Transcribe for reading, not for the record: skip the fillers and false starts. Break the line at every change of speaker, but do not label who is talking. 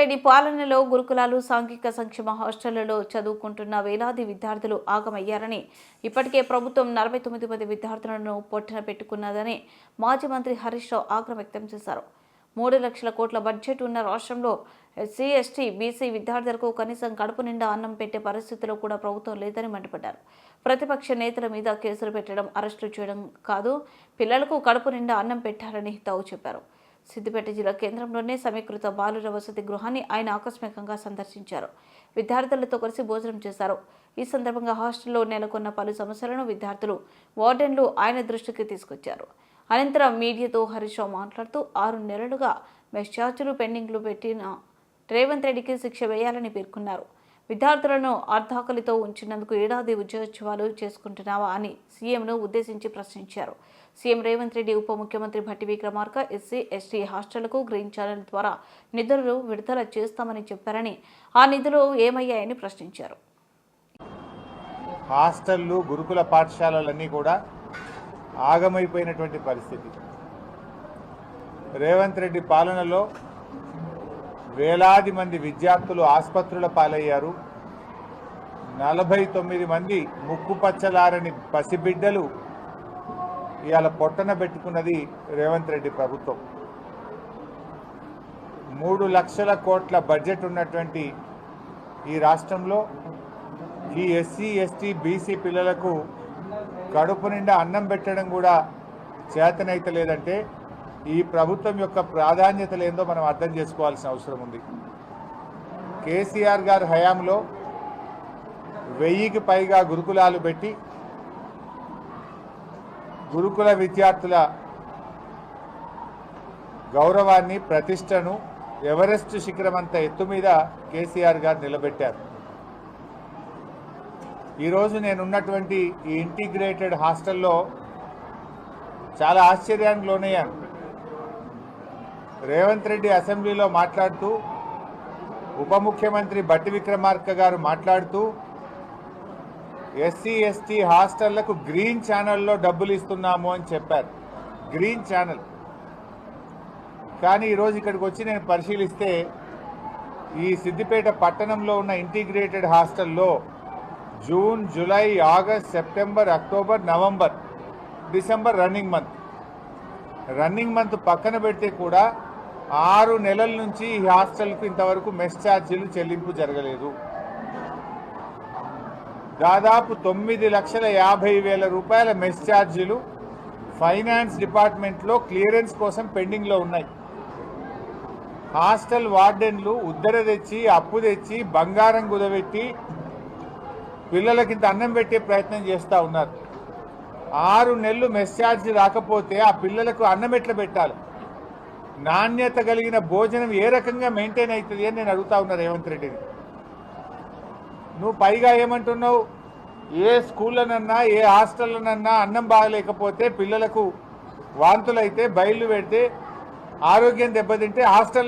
రెడ్డి పాలనలో గురుకులాలు సాంఘిక సంక్షేమ హాస్టళ్లలో చదువుకుంటున్న వేలాది విద్యార్థులు ఆగమయ్యారని, ఇప్పటికే ప్రభుత్వం 49 మంది విద్యార్థులను పొట్టన పెట్టుకున్నదని మాజీ మంత్రి హరీష్ రావు ఆగ్రహం వ్యక్తం చేశారు. 3 లక్షల కోట్ల బడ్జెట్ ఉన్న రాష్ట్రంలో ఎస్సీ, ఎస్టీ, బీసీ విద్యార్థులకు కనీసం కడుపు నిండా అన్నం పెట్టే పరిస్థితిలో కూడా ప్రభుత్వం లేదని మండిపడ్డారు. ప్రతిపక్ష నేతల మీద కేసులు పెట్టడం, అరెస్టులు చేయడం కాదు, పిల్లలకు కడుపు నిండా అన్నం పెట్టారని హితవు చెప్పారు. సిద్దిపేట జిల్లా కేంద్రంలోనే సమీకృత బాలుర వసతి గృహాన్ని ఆయన ఆకస్మికంగా సందర్శించారు. విద్యార్థులతో కలిసి భోజనం చేశారు. ఈ సందర్భంగా హాస్టల్లో నెలకొన్న పలు సమస్యలను విద్యార్థులు, వార్డెన్లు ఆయన దృష్టికి తీసుకొచ్చారు. అనంతరం మీడియాతో హరీష్ రావు మాట్లాడుతూ 6 నెలలుగా మెస్ ఛార్జీలు పెండింగ్లు పెట్టిన రేవంత్ రెడ్డికి శిక్ష వేయాలని పేర్కొన్నారు. విద్యార్థులను అర్ధాకలితో ఉంచినందుకు ఏడాది ఉద్యోగోత్సవాలు చేసుకుంటున్నావా అని సీఎంను ఉద్దేశించి ప్రశ్నించారు. సీఎం రేవంత్ రెడ్డి, ఉప ముఖ్యమంత్రి భట్టి విక్రమార్క ఎస్సీ, ఎస్టీ హాస్టళ్లకు గ్రీన్ ఛానల్ ద్వారా నిధులు విడుదల చేస్తామని చెప్పారని, ఆ నిధులు ఏమయ్యాయని ప్రశ్నించారు.
హాస్టళ్లు, గురుకుల పాఠశాలలన్నీ కూడా ఆగమైపోయినటువంటి పరిస్థితి. రేవంత్ రెడ్డి పాలనలో వేలాది మంది విద్యార్థులు ఆసుపత్రుల పాలయ్యారు. 49 మంది ముక్కుపచ్చలారని పసిబిడ్డలు ఇవాళ పొట్టన పెట్టుకున్నది రేవంత్ రెడ్డి ప్రభుత్వం. 3 లక్షల కోట్ల బడ్జెట్ ఉన్నటువంటి ఈ రాష్ట్రంలో ఈ ఎస్సీ, ఎస్టీ, బీసీ పిల్లలకు కడుపు నిండా అన్నం పెట్టడం కూడా చేతనైతే లేదంటే ఈ ప్రభుత్వం యొక్క ప్రాధాన్యతలు ఏందో మనం అర్థం చేసుకోవాల్సిన అవసరం ఉంది. కేసీఆర్ గారి హయాంలో 1000కి పైగా గురుకులాలు పెట్టి గురుకుల విద్యార్థుల గౌరవాన్ని, ప్రతిష్టను ఎవరెస్ట్ శిఖరమంత ఎత్తు మీద కేసీఆర్ గారు నిలబెట్టారు. ఈరోజు నేనున్నటువంటి ఈ ఇంటిగ్రేటెడ్ హాస్టల్లో చాలా ఆశ్చర్యానికి లోనయ్యాను. రేవంత్ రెడ్డి అసెంబ్లీలో మాట్లాడుతూ, ఉప ముఖ్యమంత్రి భట్టి విక్రమార్క గారు మాట్లాడుతూ ఎస్సీ, ఎస్టీ హాస్టళ్లకు గ్రీన్ ఛానల్లో డబ్బులు ఇస్తున్నాము అని చెప్పారు. Green channel. కానీ ఈరోజు ఇక్కడికి వచ్చి నేను పరిశీలిస్తే ఈ సిద్దిపేట పట్టణంలో ఉన్న ఇంటిగ్రేటెడ్ హాస్టల్లో June, July, August, September, October, November, December running month పక్కన పెడితే కూడా 6 నెలల నుంచి ఈ హాస్టల్కు ఇంతవరకు మెస్ ఛార్జీలు చెల్లింపు జరగలేదు. దాదాపు 9,50,000 రూపాయల మెస్ ఛార్జీలు ఫైనాన్స్ డిపార్ట్మెంట్లో క్లియరెన్స్ కోసం పెండింగ్లో ఉన్నాయి. హాస్టల్ వార్డెన్లు ఉద్దర తెచ్చి, అప్పు తెచ్చి, బంగారం కుదబెట్టి పిల్లలకింత అన్నం పెట్టే ప్రయత్నం చేస్తూ ఉన్నారు. 6 నెలలు మెస్ ఛార్జీ రాకపోతే ఆ పిల్లలకు అన్నం ఎట్లా పెట్టాలి? నాణ్యత కలిగిన భోజనం ఏ రకంగా మెయింటైన్ అవుతుంది అని నేను అడుగుతా ఉన్నా రేవంత్ రెడ్డిని. నువ్వు పైగా ఏమంటున్నావు? ఏ స్కూళ్ళనన్నా, ఏ హాస్టల్లోనన్నా అన్నం బాగలేకపోతే, పిల్లలకు వాంతులైతే, బయలు పెడితే, ఆరోగ్యం దెబ్బతింటే హాస్టల్